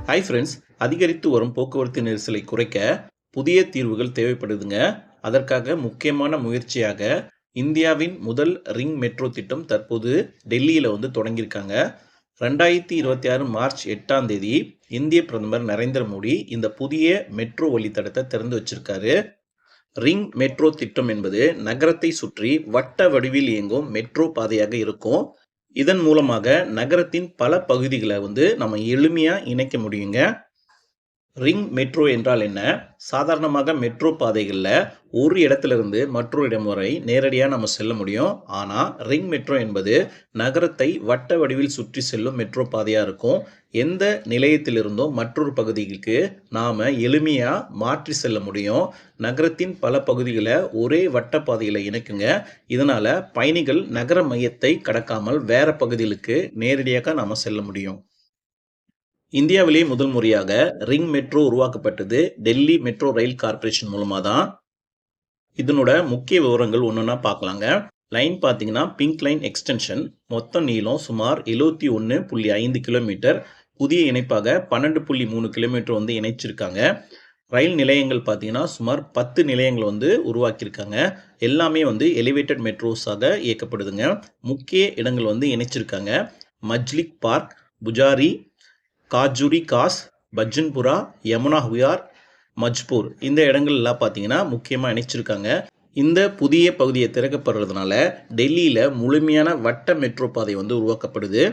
Hi friends, அதிகரித்து வரும் போக்குவரத்து நெரிசலை குறைக்க புதிய தீர்வுகள் தேவைப்படுதுங்க. அதற்காக முக்கியமான முயற்சியாக இந்தியாவின் முதல் ரிங் மெட்ரோ திட்டம் தற்போது டெல்லியில் தொடங்கியிருக்காங்க. 2026 மார்ச் 8ஆம் தேதி இந்திய பிரதமர் நரேந்திர மோடி இந்த புதிய மெட்ரோ வழித்தடத்தை திறந்து வச்சிருக்காரு. ரிங் மெட்ரோ திட்டம் என்பது நகரத்தை சுற்றி வட்ட வடிவில் இயங்கும் மெட்ரோ பாதையாக இருக்கும். இதன் மூலமாக நகரத்தின் பல பகுதிகளை நம்ம எளிமையா இணைக்க முடியுங்க. ரிங் மெட்ரோ என்றால் என்ன? சாதாரணமாக மெட்ரோ பாதைகளில் ஒரு இடத்திலிருந்து மற்றொரு இடம் வரை நேரடியாக நம்ம செல்ல முடியும். ஆனால் ரிங் மெட்ரோ என்பது நகரத்தை வட்ட வடிவில் சுற்றி செல்லும் மெட்ரோ பாதையாக இருக்கும். எந்த நிலையத்திலிருந்தும் மற்றொரு பகுதிக்கு நாம் எளிமையாக மாற்றி செல்ல முடியும். நகரத்தின் பல பகுதிகளை ஒரே வட்ட பாதையில் இணைக்குங்க. இதனால் பயணிகள் நகர மையத்தை கடக்காமல் வேற பகுதிகளுக்கு நேரடியாக நாம் செல்ல முடியும். இந்தியாவிலேயே முதல் முறையாக ரிங் மெட்ரோ உருவாக்கப்பட்டது டெல்லி மெட்ரோ ரயில் கார்பரேஷன் மூலமாக தான். இதனோட முக்கிய விவரங்கள் ஒன்றுன்னா பார்க்கலாங்க. லைன் பார்த்தீங்கன்னா பிங்க் லைன் எக்ஸ்டென்ஷன். மொத்த நீளம் சுமார் 71.5 கிலோமீட்டர். புதிய இணைப்பாக 12.3 கிலோமீட்டர் இணைச்சிருக்காங்க. ரயில் நிலையங்கள் பார்த்தீங்கன்னா சுமார் 10 நிலையங்கள் உருவாக்கியிருக்காங்க. எல்லாமே எலிவேட்டட் மெட்ரோஸாக இயக்கப்படுதுங்க. முக்கிய இடங்கள் இணைச்சிருக்காங்க. மஜ்லிக் பார்க், புஜாரி, காஜூரி காஸ், பஜ்ஜன்புரா, யமுனா விஹார், மஜ்பூர் இந்த இடங்கள்லாம் பார்த்தீங்கன்னா முக்கியமாக இணைச்சிருக்காங்க. இந்த புதிய பகுதியை திறக்கப்படுறதுனால டெல்லியில் முழுமையான வட்ட மெட்ரோ பாதை உருவாக்கப்படுது.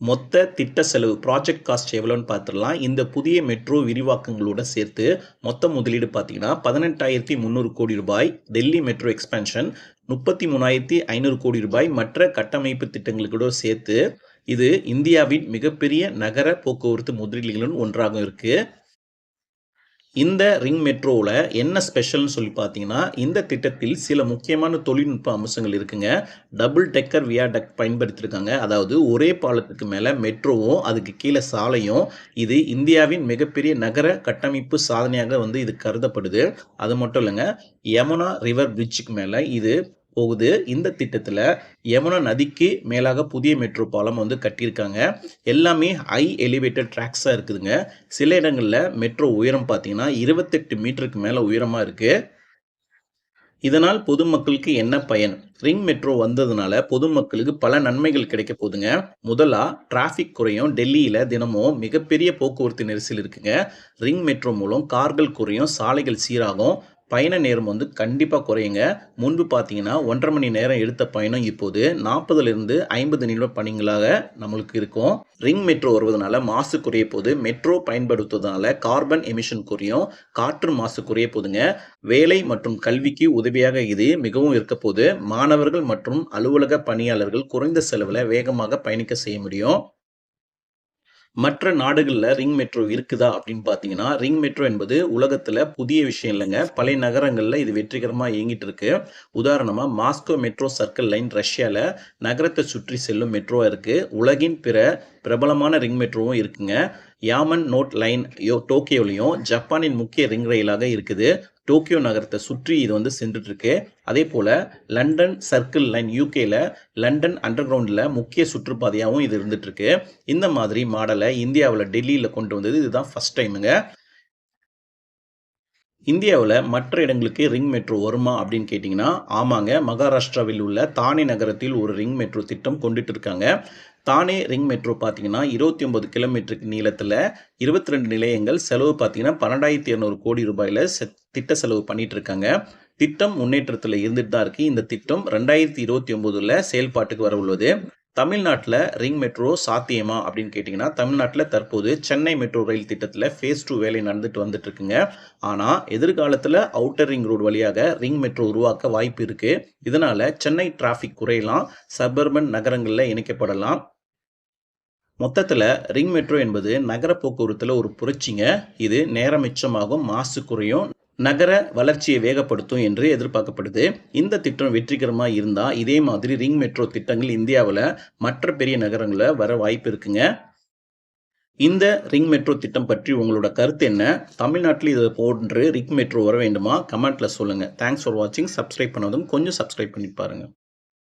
மொத்த திட்ட செலவு ப்ராஜெக்ட் காஸ்ட் எவ்வளோன்னு பார்த்துடலாம். இந்த புதிய மெட்ரோ விரிவாக்கங்களோட சேர்த்து மொத்த முதலீடு பார்த்தீங்கன்னா 18,300 கோடி ரூபாய். டெல்லி மெட்ரோ எக்ஸ்பென்ஷன் 33,500 கோடி ரூபாய். மற்ற கட்டமைப்பு திட்டங்களுக்கூட சேர்த்து இது இந்தியாவின் மிகப்பெரிய நகர போக்குவரத்து முதலீடுகளும் ஒன்றாக இருக்கு. இந்த ரிங் மெட்ரோவில் என்ன ஸ்பெஷல்னு சொல்லி பார்த்தீங்கன்னா, இந்த திட்டத்தில் சில முக்கியமான தொழில்நுட்ப அம்சங்கள் இருக்குங்க. டபுள் டெக்கர் வியாடக்ட் பயன்படுத்தியிருக்காங்க. அதாவது ஒரே பாலத்துக்கு மேலே மெட்ரோவும் அதுக்கு கீழே சாலையும். இது இந்தியாவின் மிகப்பெரிய நகர கட்டமைப்பு சாதனையாக இது கருதப்படுது. அது மட்டும் இல்லைங்க, யமுனா ரிவர் பிரிட்ஜுக்கு மேலே இது போகுது. இந்த திட்டத்தில் யமுனா நதிக்கு மேலாக புதிய மெட்ரோ பாலம் கட்டியிருக்காங்க. எல்லாமே ஹை எலிவேட்டட் ட்ராக்ஸாக இருக்குதுங்க. சில இடங்களில் மெட்ரோ உயரம் பார்த்தீங்கன்னா 28 மீட்டருக்கு மேலே உயரமாக இருக்குது. இதனால் பொதுமக்களுக்கு என்ன பயன்? ரிங் மெட்ரோ வந்ததுனால பொதுமக்களுக்கு பல நன்மைகள் கிடைக்க போகுதுங்க. முதலா டிராஃபிக் குறையும். டெல்லியில் தினமும் மிகப்பெரிய போக்குவரத்து நெரிசல் இருக்குங்க. ரிங் மெட்ரோ மூலம் கார்கள் குறையும், சாலைகள் சீராகும், பயண நேரம் கண்டிப்பாக குறையுங்க. முன்பு பார்த்தீங்கன்னா 1.5 மணி நேரம் எடுத்த பயணம் இப்போது 40லிருந்து 50 நிமிட பணிகளாக நம்மளுக்கு இருக்கும். ரிங் மெட்ரோ வருவதனால மாசு குறைய போது. மெட்ரோ பயன்படுத்துவதனால கார்பன் எமிஷன் குறையும், காற்று மாசு குறைய போதுங்க. வேலை மற்றும் கல்விக்கு உதவியாக இது மிகவும் இருக்க போது. மாணவர்கள் மற்றும் அலுவலக பணியாளர்கள் குறைந்த செலவில் வேகமாக பயணிக்க செய்ய முடியும். மற்ற நாடுகளில் ரிங் மெட்ரோ இருக்குதா அப்படின்னு பார்த்தீங்கன்னா, ரிங் மெட்ரோ என்பது உலகத்தில் புதிய விஷயம் இல்லைங்க. பழைய நகரங்களில் இது வெற்றிகரமாக இயங்கிட்டு இருக்கு. உதாரணமாக மாஸ்கோ மெட்ரோ சர்க்கிள் லைன் ரஷ்யாவில் நகரத்தை சுற்றி செல்லும் மெட்ரோவாக இருக்குது. உலகின் பிற பிரபலமான ரிங் மெட்ரோவும் இருக்குங்க. யாமன் நோட் லைன் டோக்கியோலையும் ஜப்பானின் முக்கிய ரிங் ரயிலாக இருக்குது. டோக்கியோ நகரத்தை சுற்றி இது சென்றுட்டு இருக்கு. அதே போல் லண்டன் சர்க்கிள் லைன் யூகேல லண்டன் அண்டர் கிரவுண்டில் முக்கிய சுற்றுப்பாதையாகவும் இது இருந்துட்டு இருக்கு. இந்த மாதிரி மாடலை இந்தியாவில் டெல்லியில் கொண்டு வந்தது இதுதான் ஃபர்ஸ்ட் டைமுங்க. இந்தியாவில் மற்ற இடங்களுக்கு ரிங் மெட்ரோ வருமா அப்படின்னு கேட்டிங்கன்னா, ஆமாங்க. மகாராஷ்டிராவில் உள்ள தானே நகரத்தில் ஒரு ரிங் மெட்ரோ திட்டம் கொண்டுட்டு இருக்காங்க. தானே ரிங் மெட்ரோ பார்த்தீங்கன்னா 29 கிலோமீட்டருக்கு நீளத்தில் 22 நிலையங்கள். செலவு பார்த்தீங்கன்னா 12,200 கோடி ரூபாயில் திட்ட செலவு பண்ணிட்டு இருக்காங்க. திட்டம் முன்னேற்றத்தில் இருந்துட்டு தான் இருக்கு. இந்த திட்டம் 2029 செயல்பாட்டுக்கு வர உள்ளது. தமிழ்நாட்டில் ரிங் மெட்ரோ சாத்தியமா அப்படின்னு கேட்டிங்கன்னா, தமிழ்நாட்டில் தற்போது சென்னை மெட்ரோ ரயில் திட்டத்தில் ஃபேஸ் 2 வேலை வந்துட்டு இருக்குங்க. ஆனால் எதிர்காலத்தில் அவுட்டர் ரிங் ரோடு வழியாக ரிங் மெட்ரோ உருவாக்க வாய்ப்பு இருக்குது. இதனால் சென்னை டிராஃபிக் குறையலாம், சபர்பன் நகரங்களில் இணைக்கப்படலாம். மொத்தத்தில் ரிங் மெட்ரோ என்பது நகர போக்குவரத்தில் ஒரு புரட்சிங்க. இது நேரம் மிச்சமாகும், மாசு குறையும், நகர வளர்ச்சியை வேகப்படுத்தும் என்று எதிர்பார்க்கப்படுது. இந்த திட்டம் வெற்றிகரமாக இருந்தால் இதே மாதிரி ரிங் மெட்ரோ திட்டங்கள் இந்தியாவில் மற்ற பெரிய நகரங்களில் வர வாய்ப்பு இருக்குங்க. இந்த ரிங் மெட்ரோ திட்டம் பற்றி உங்களோட கருத்து என்ன? தமிழ்நாட்டில் இது போன்று ரிங் மெட்ரோ வர வேண்டுமா? கமெண்ட்டில் சொல்லுங்கள். தேங்க்ஸ் ஃபார் வாட்சிங். சப்ஸ்கிரைப் பண்ணதும் கொஞ்சம் சப்ஸ்கிரைப் பண்ணி பாருங்கள்.